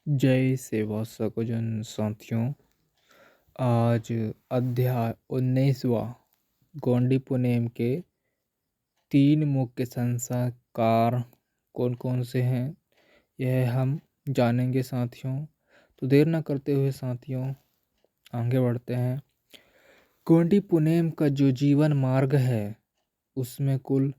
जय सेवा सकुजन साथियों। आज अध्याय 19वां गोंडी पुनेम के 3 मुख्य संस्कार कौन कौन से हैं यह हम जानेंगे साथियों। तो देर न करते हुए साथियों आगे बढ़ते हैं। गोंडी पुनेम का जो जीवन मार्ग है उसमें कुल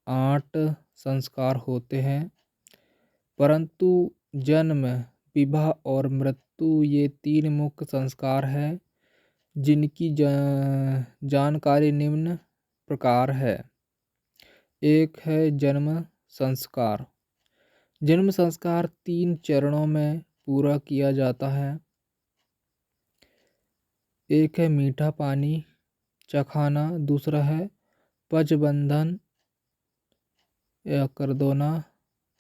8 संस्कार होते हैं, परंतु जन्म, विवाह और मृत्यु ये 3 मुख्य संस्कार हैं जिनकी जानकारी निम्न प्रकार है। एक है जन्म संस्कार। जन्म संस्कार 3 चरणों में पूरा किया जाता है। एक है मीठा पानी चखाना, दूसरा है पचबंधन या करदोना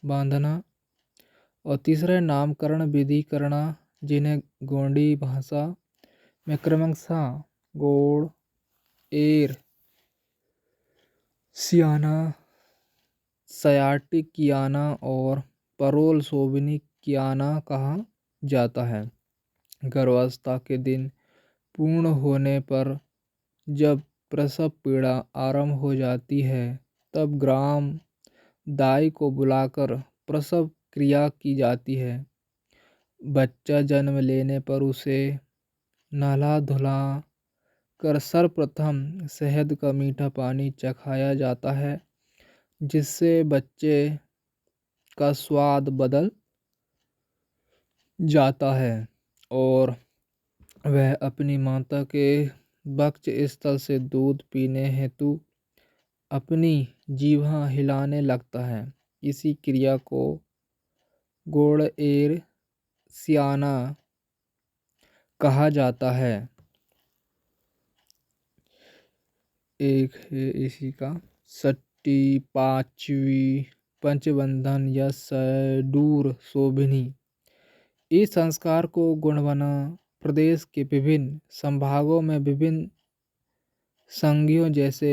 बांधना और तीसरा है नामकरण विधि करना, जिन्हें गोंडी भाषा में क्रमशः गोड़, एर, सियाना, सयाटी कियाना और परोल सोबनी कियाना कहा जाता है। गर्भावस्था के दिन पूर्ण होने पर जब प्रसव पीड़ा आरंभ हो जाती है तब ग्राम दाई को बुलाकर प्रसव क्रिया की जाती है। बच्चा जन्म लेने पर उसे नहला धुला कर सर्वप्रथम शहद का मीठा पानी चखाया जाता है, जिससे बच्चे का स्वाद बदल जाता है और वह अपनी माता के वक्ष स्थल से दूध पीने हेतु अपनी जीभा हिलाने लगता है। इसी क्रिया को गोड़ एर सियाना कहा जाता है। एक है इसी का सट्टी, पांचवी, पंचबंधन या सैडूर शोभिनी। इस संस्कार को गोंडवाना प्रदेश के विभिन्न संभागों में विभिन्न संज्ञों जैसे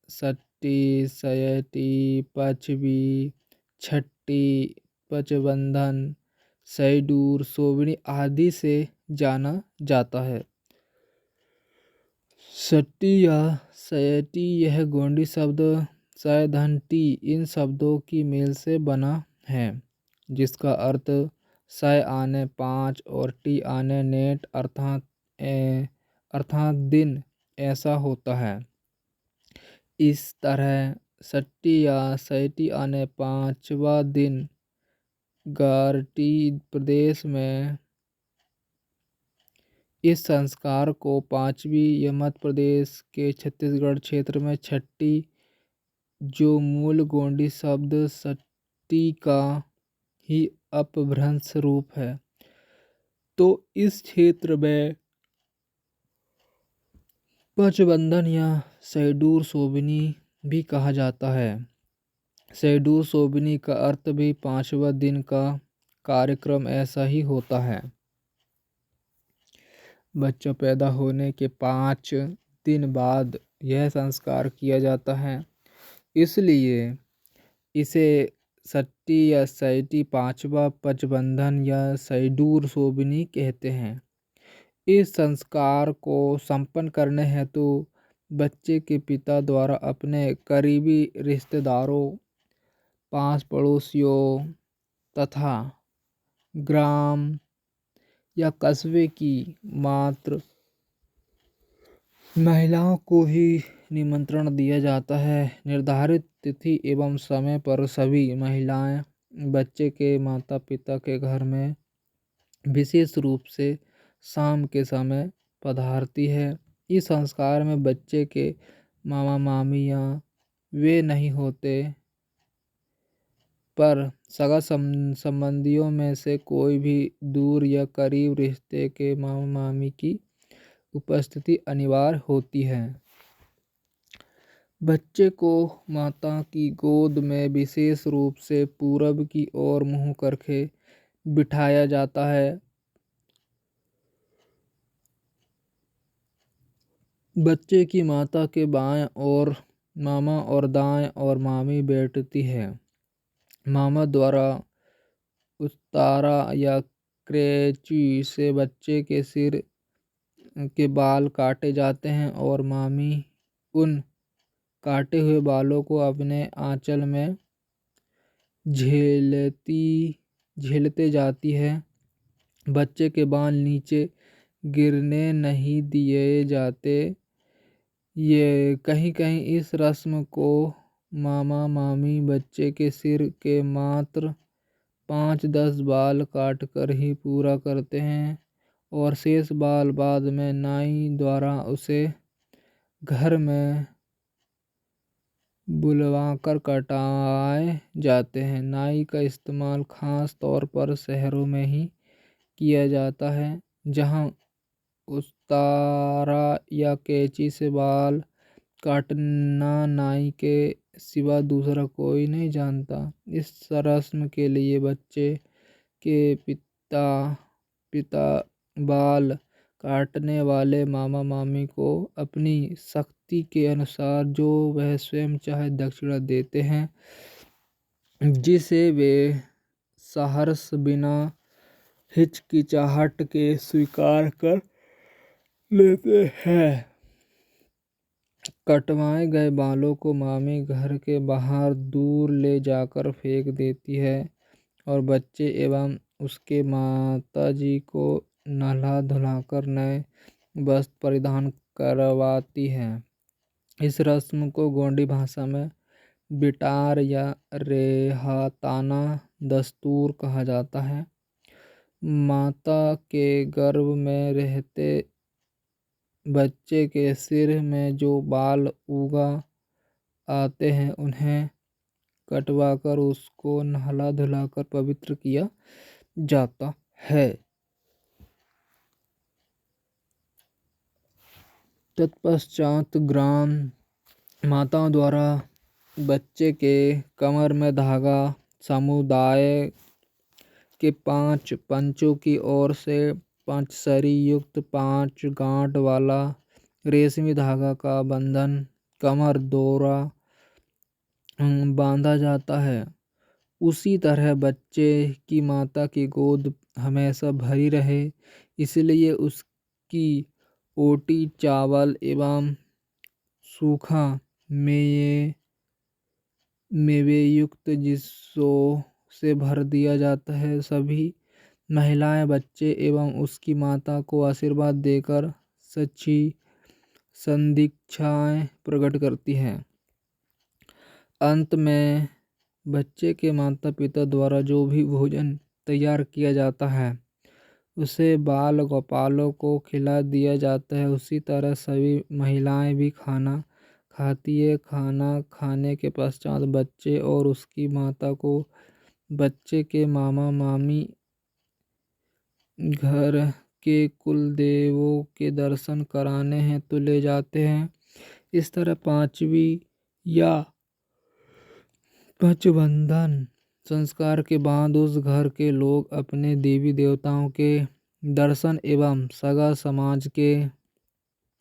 सट्टी, सयटी, पांचवी, छट्टी, पचबंधन, सैडूर, शोभिनी आदि से जाना जाता है। सट्टी या सयटी यह गोंडी शब्द सयधन-टी इन शब्दों की मेल से बना है, जिसका अर्थ सय आने 5 और टी आने नेट अर्थात दिन ऐसा होता है। इस तरह सट्टी या सयटी आने 5वां दिन गारटी प्रदेश में इस संस्कार को 5वीं या मध्य प्रदेश के छत्तीसगढ़ क्षेत्र में छट्टी, जो मूल गोंडी शब्द सट्टी का ही अपभ्रंश रूप है, तो इस क्षेत्र में पचबंधन या सैडूर शोभिनी भी कहा जाता है। सैडूर शोभिनी का अर्थ भी 5वां दिन का कार्यक्रम ऐसा ही होता है। बच्चा पैदा होने के 5 दिन बाद यह संस्कार किया जाता है, इसलिए इसे सट्टी या सैटी 5वां पचबंधन या सैडूर शोभिनी कहते हैं। इस संस्कार को संपन्न करने हेतु बच्चे के पिता द्वारा अपने करीबी रिश्तेदारों, पास पड़ोसियों तथा ग्राम या कस्बे की मात्र महिलाओं को ही निमंत्रण दिया जाता है। निर्धारित तिथि एवं समय पर सभी महिलाएं बच्चे के माता पिता के घर में विशेष रूप से शाम के समय पधारती है। इस संस्कार में बच्चे के मामा मामियाँ वे नहीं होते, पर सगा संबंधियों में से कोई भी दूर या करीब रिश्ते के मामा मामी की उपस्थिति अनिवार्य होती है। बच्चे को माता की गोद में विशेष रूप से पूरब की ओर मुँह करके बिठाया जाता है। बच्चे की माता के बाएं ओर मामा और दाएं ओर मामी बैठती है। मामा द्वारा उतारा या कैंची से बच्चे के सिर के बाल काटे जाते हैं और मामी उन काटे हुए बालों को अपने आंचल में झेलते जाती है। बच्चे के बाल नीचे गिरने नहीं दिए जाते। ये कहीं कहीं इस रस्म को मामा मामी बच्चे के सिर के मात्र 5-10 बाल काट कर ही पूरा करते हैं और शेष बाल बाद में नाई द्वारा उसे घर में बुलवाकर कटाए जाते हैं। नाई का इस्तेमाल खास तौर पर शहरों में ही किया जाता है, जहां उस्तारा या कैंची से बाल काटना नाई के सिवा दूसरा कोई नहीं जानता। इस रस्म के लिए बच्चे के पिता बाल काटने वाले मामा मामी को अपनी शक्ति के अनुसार जो वह स्वयं चाहे दक्षिणा देते हैं, जिसे वे सहर्ष बिना हिचकिचाहट के स्वीकार कर लेते हैं। कटवाए गए बालों को मामी घर के बाहर दूर ले जाकर फेंक देती है और बच्चे एवं उसके माताजी को नहला धुलाकर नए वस्त्र परिधान करवाती है। इस रस्म को गोंडी भाषा में बिटार या रेहाताना दस्तूर कहा जाता है। माता के गर्भ में रहते बच्चे के सिर में जो बाल उगा आते हैं, उन्हें कटवाकर उसको नहला धुलाकर पवित्र किया जाता है। तत्पश्चात ग्राम माताओं द्वारा बच्चे के कमर में धागा समुदाय के 5 पंचों की ओर से 5 सरी युक्त 5 गांठ वाला रेशमी धागा का बंधन कमर दोरा बांधा जाता है। उसी तरह बच्चे की माता की गोद हमेशा भरी रहे, इसलिए उसकी ओटी चावल एवं सूखा मेवेयुक्त जिसों से भर दिया जाता है। सभी महिलाएं बच्चे एवं उसकी माता को आशीर्वाद देकर सच्ची सदिच्छाएं प्रकट करती हैं। अंत में बच्चे के माता पिता द्वारा जो भी भोजन तैयार किया जाता है, उसे बाल गोपालों को खिला दिया जाता है। उसी तरह सभी महिलाएं भी खाना खाती है। खाना खाने के पश्चात बच्चे और उसकी माता को बच्चे के मामा मामी घर के कुल देवों के दर्शन कराने हेतु ले जाते हैं। इस तरह 5वीं या पंचबंधन संस्कार के बाद उस घर के लोग अपने देवी देवताओं के दर्शन एवं सगा समाज के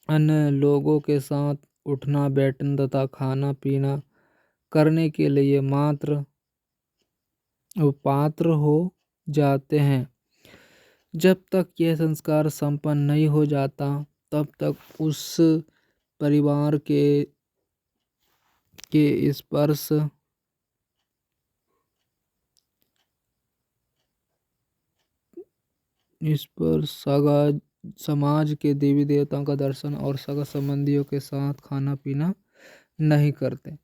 अन्य लोगों के साथ उठना बैठना तथा खाना पीना करने के लिए पात्र हो जाते हैं। जब तक यह संस्कार संपन्न नहीं हो जाता, तब तक उस परिवार के स्पर्श इस पर सगा समाज के देवी देवताओं का दर्शन और सगा संबंधियों के साथ खाना पीना नहीं करते।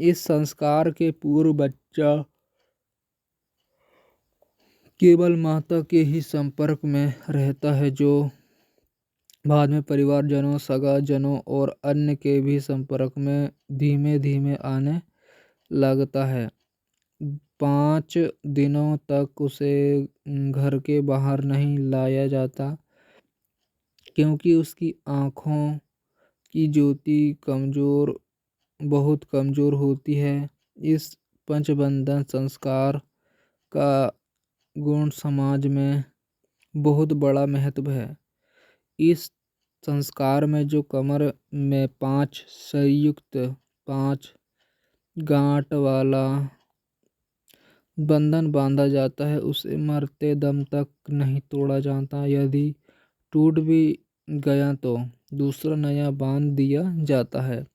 इस संस्कार के पूर्व बच्चा केवल माता के ही संपर्क में रहता है, जो बाद में परिवारजनों, सगा जनों और अन्य के भी संपर्क में धीमे धीमे आने लगता है। 5 दिनों तक उसे घर के बाहर नहीं लाया जाता, क्योंकि उसकी आँखों की ज्योति बहुत कमज़ोर होती है। इस पंचबंधन संस्कार का गुण समाज में बहुत बड़ा महत्व है। इस संस्कार में जो कमर में 5 संयुक्त 5 गांठ वाला बंधन बांधा जाता है, उसे मरते दम तक नहीं तोड़ा जाता। यदि टूट भी गया तो दूसरा नया बांध दिया जाता है।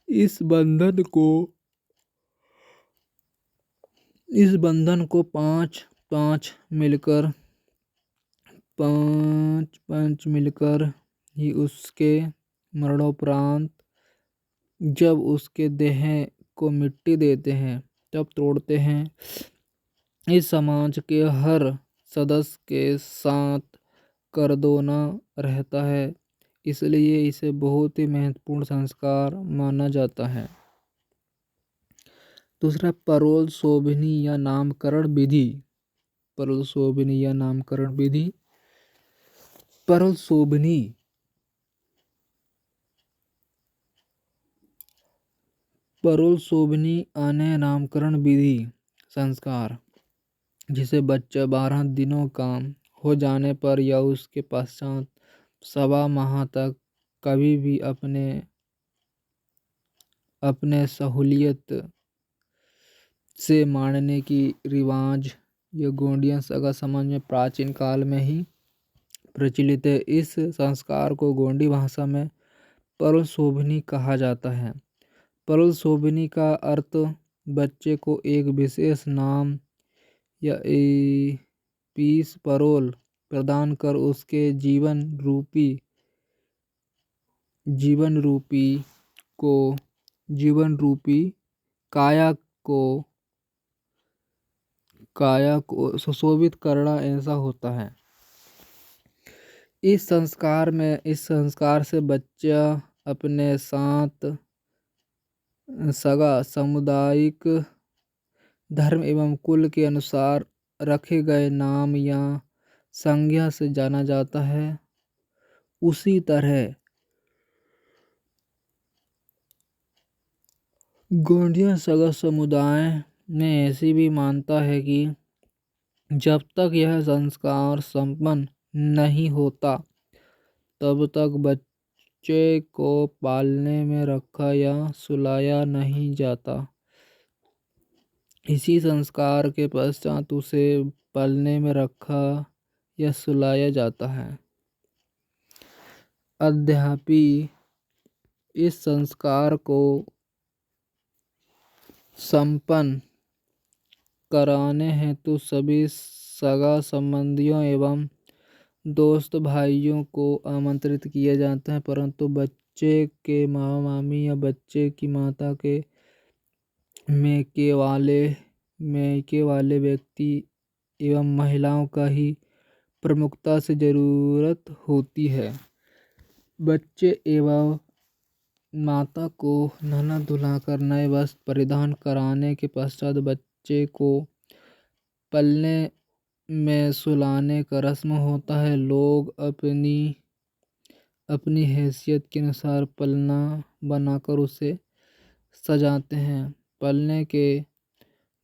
इस बंधन को पांच पांच मिलकर ही उसके मरणोपरांत जब उसके देह को मिट्टी देते हैं तब तोड़ते हैं। इस समाज के हर सदस्य के साथ करदोना रहता है, इसलिए इसे बहुत ही महत्वपूर्ण संस्कार माना जाता है। दूसरा, परोल शोभनी या नामकरण विधि। परोल शोभनी या नामकरण विधि। परोल शोभनी आने नामकरण विधि संस्कार, जिसे बच्चा 12 दिनों का हो जाने पर या उसके पश्चात 1.25 माह तक कभी भी अपने सहूलियत से मानने की रिवाज यह गोंडिया सगा समाज में प्राचीन काल में ही प्रचलित है। इस संस्कार को गोंडी भाषा में परोल शोभनी कहा जाता है। परोल शोभनी का अर्थ बच्चे को एक विशेष नाम या पीस परोल प्रदान कर उसके जीवन रूपी काया को सुशोभित करना ऐसा होता है। इस संस्कार से बच्चा अपने साथ सगा सामुदायिक धर्म एवं कुल के अनुसार रखे गए नाम या संज्ञा से जाना जाता है। उसी तरह गोंडिया सगा समुदाय में ऐसी भी मानता है कि जब तक यह संस्कार संपन्न नहीं होता तब तक बच्चे को पालने में रखा या सुलाया नहीं जाता। इसी संस्कार के पश्चात उसे पालने में रखा या सुलाया जाता है। अद्यापि इस संस्कार को संपन्न कराने हेतु सभी सगा संबंधियों एवं दोस्त भाइयों को आमंत्रित किया जाता है, परंतु बच्चे के मामा मामी या बच्चे की माता के मैके वाले व्यक्ति एवं महिलाओं का ही प्रमुखता से जरूरत होती है। बच्चे एवं माता को नहला धुलाकर नए वस्त्र परिधान कराने के पश्चात बच्चे को पलने में सुलाने का रस्म होता है। लोग अपनी हैसियत के अनुसार पलना बनाकर उसे सजाते हैं। पलने के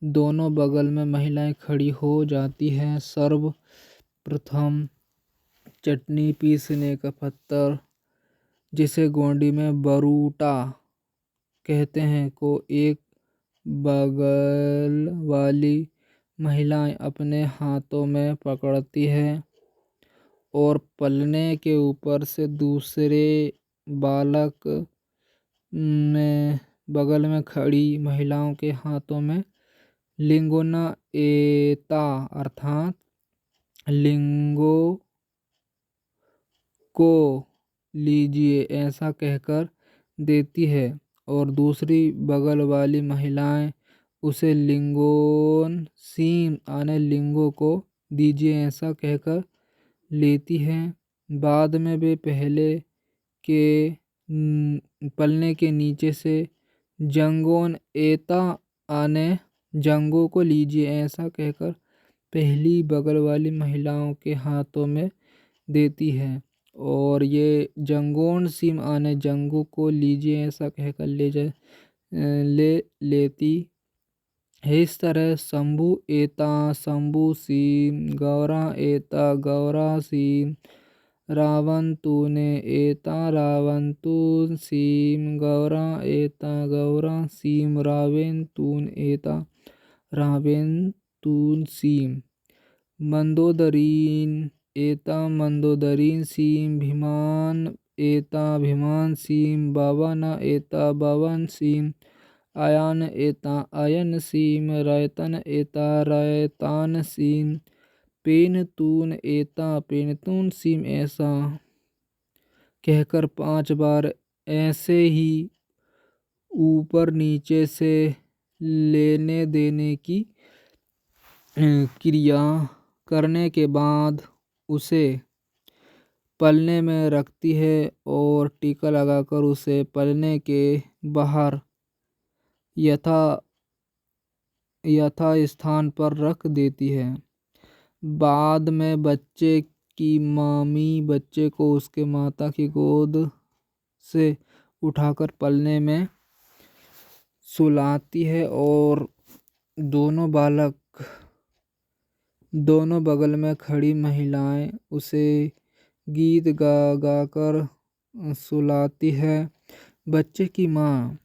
दोनों बगल में महिलाएं खड़ी हो जाती हैं। सर्वप्रथम चटनी पीसने का पत्थर, जिसे गोंडी में बरूटा कहते हैं, को एक बगल वाली महिलाएं अपने हाथों में पकड़ती है और पलने के ऊपर से दूसरे बालक में बगल में खड़ी महिलाओं के हाथों में लिंगोना एता अर्थात लिंगो को लीजिए ऐसा कहकर देती है और दूसरी बगल वाली महिलाएं उसे लिंगोन सीम आने लिंगो को दीजिए ऐसा कहकर लेती हैं। बाद में वे पहले के पलने के नीचे से जंगोन एता आने जंगों को लीजिए ऐसा कहकर पहली बगल वाली महिलाओं के हाथों में देती है और ये जंगोन सिम आने जंगों को लीजिए ऐसा कहकर ले लेती है। इस तरह शंभु एता शंभु सीम, गौरा एता गौरा सीम, रावण तूने एता रावण तून सीम, गौरा एता गौरा सीम, रावेन तून एता रावेन तून सीम मंदोदरीन एता मंदोदरीन सीम भीमान एता भीमान सीम बावन एता बावन सीम आयान एता आयन सीम रायतन एता रायतान सीम पेनतून एता पेनतून सीम। ऐसा कहकर 5 बार ऐसे ही ऊपर नीचे से लेने देने की क्रिया करने के बाद उसे पलने में रखती है और टीका लगाकर उसे पलने के बाहर यथा स्थान पर रख देती है। बाद में बच्चे की मामी बच्चे को उसके माता की गोद से उठाकर पलने में सुलाती है और दोनों बगल में खड़ी महिलाएं उसे गीत गा गा कर सुलाती है। बच्चे की माँ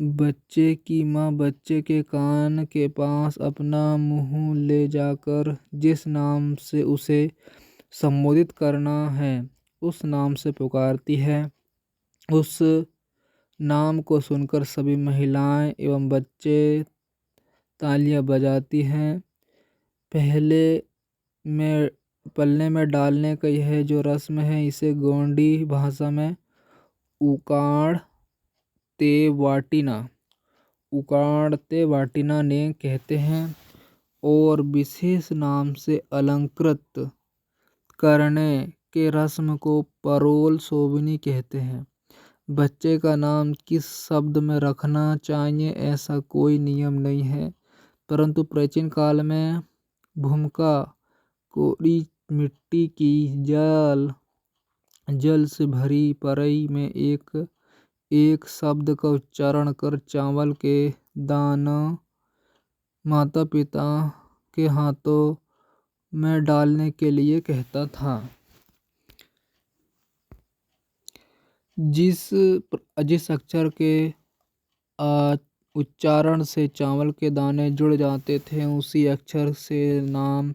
बच्चे के कान के पास अपना मुंह ले जाकर जिस नाम से उसे संबोधित करना है उस नाम से पुकारती है। उस नाम को सुनकर सभी महिलाएं एवं बच्चे तालियां बजाती हैं। पलने में डालने का यह जो रस्म है इसे गोंडी भाषा में उकाड़ते वाटिना ने कहते हैं और विशेष नाम से अलंकृत करने के रस्म को परोल सोबनी कहते हैं। बच्चे का नाम किस शब्द में रखना चाहिए ऐसा कोई नियम नहीं है, परंतु प्राचीन काल में भूमिका कोरी मिट्टी की जल से भरी परई में एक शब्द का उच्चारण कर चावल के दाना माता पिता के हाथों में डालने के लिए कहता था। जिस अक्षर के उच्चारण से चावल के दाने जुड़ जाते थे उसी अक्षर से नाम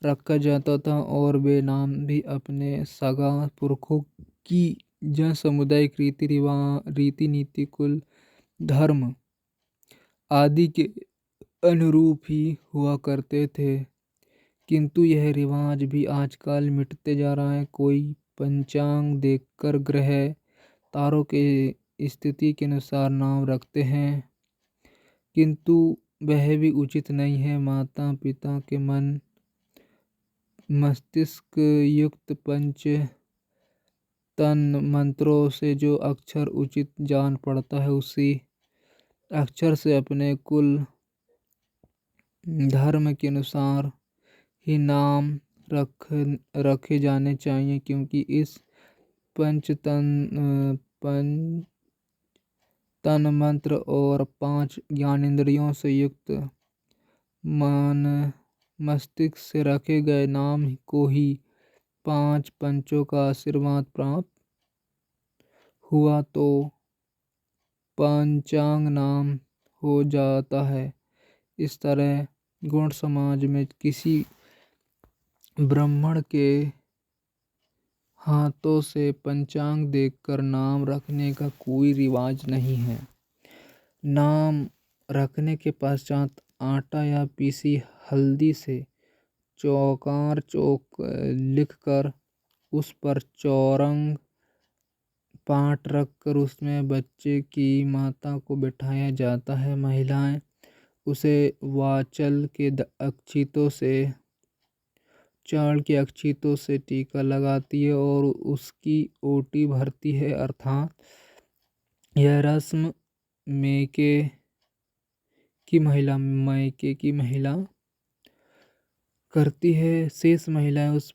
रखा जाता था और वे नाम भी अपने सगा पुरखों की जन सामुदायिक रीति नीति कुल धर्म आदि के अनुरूप ही हुआ करते थे। किंतु यह रिवाज भी आजकल मिटते जा रहा है। कोई पंचांग देखकर ग्रह तारों के स्थिति के अनुसार नाम रखते हैं, किंतु वह भी उचित नहीं है। माता पिता के मन मस्तिष्क युक्त पंच तन मंत्रों से जो अक्षर उचित जान पड़ता है उसी अक्षर से अपने कुल धर्म के अनुसार ही नाम रखे जाने चाहिए, क्योंकि इस तन मंत्र और 5 ज्ञानेंद्रियों से युक्त मन मस्तिष्क से रखे गए नाम को ही 5 पंचों का आशीर्वाद प्राप्त हुआ तो पंचांग नाम हो जाता है। इस तरह गौड़ समाज में किसी ब्राह्मण के हाथों से पंचांग देखकर नाम रखने का कोई रिवाज नहीं है। नाम रखने के पश्चात आटा या पीसी हल्दी से चौकार लिखकर उस पर चौरंग पाट रखकर उसमें बच्चे की माता को बिठाया जाता है। महिलाएं उसे वाचल के अक्षितों से चाड़ के अक्षितों से टीका लगाती है और उसकी ओटी भरती है, अर्थात यह रस्म मैके की महिला करती है। शेष महिलाएं उस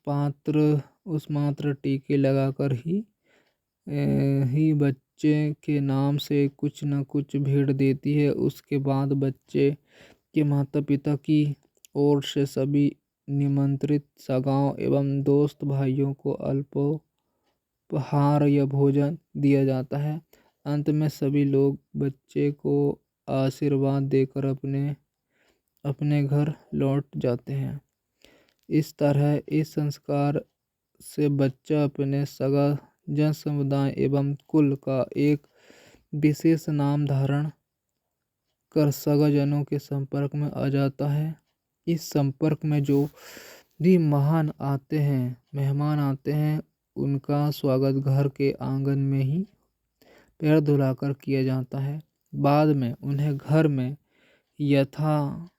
मात्र टीके लगाकर ही बच्चे के नाम से कुछ न कुछ भेंट देती है। उसके बाद बच्चे के माता पिता की ओर से सभी निमंत्रित सगाओं एवं दोस्त भाइयों को अल्पोपहार या भोजन दिया जाता है। अंत में सभी लोग बच्चे को आशीर्वाद देकर अपने अपने घर लौट जाते हैं। इस तरह इस संस्कार से बच्चा अपने सगा जन समुदाय एवं कुल का एक विशेष नाम धारण कर सगाजनों के संपर्क में आ जाता है। इस संपर्क में जो भी मेहमान आते हैं उनका स्वागत घर के आंगन में ही पैर धुलाकर किया जाता है। बाद में उन्हें घर में यथा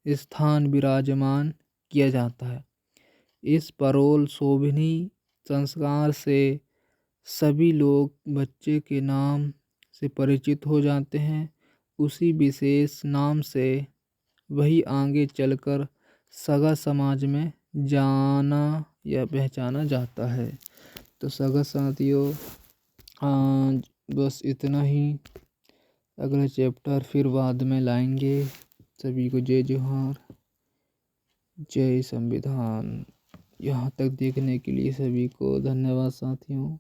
स्थान विराजमान किया जाता है। इस परोल शोभनी संस्कार से सभी लोग बच्चे के नाम से परिचित हो जाते हैं। उसी विशेष नाम से वही आगे चलकर सगा समाज में जाना या पहचाना जाता है। तो सगा साथियों, आज बस इतना ही। अगला चैप्टर फिर बाद में लाएंगे। सभी को जय जोहार, जय संविधान। यहाँ तक देखने के लिए सभी को धन्यवाद साथियों।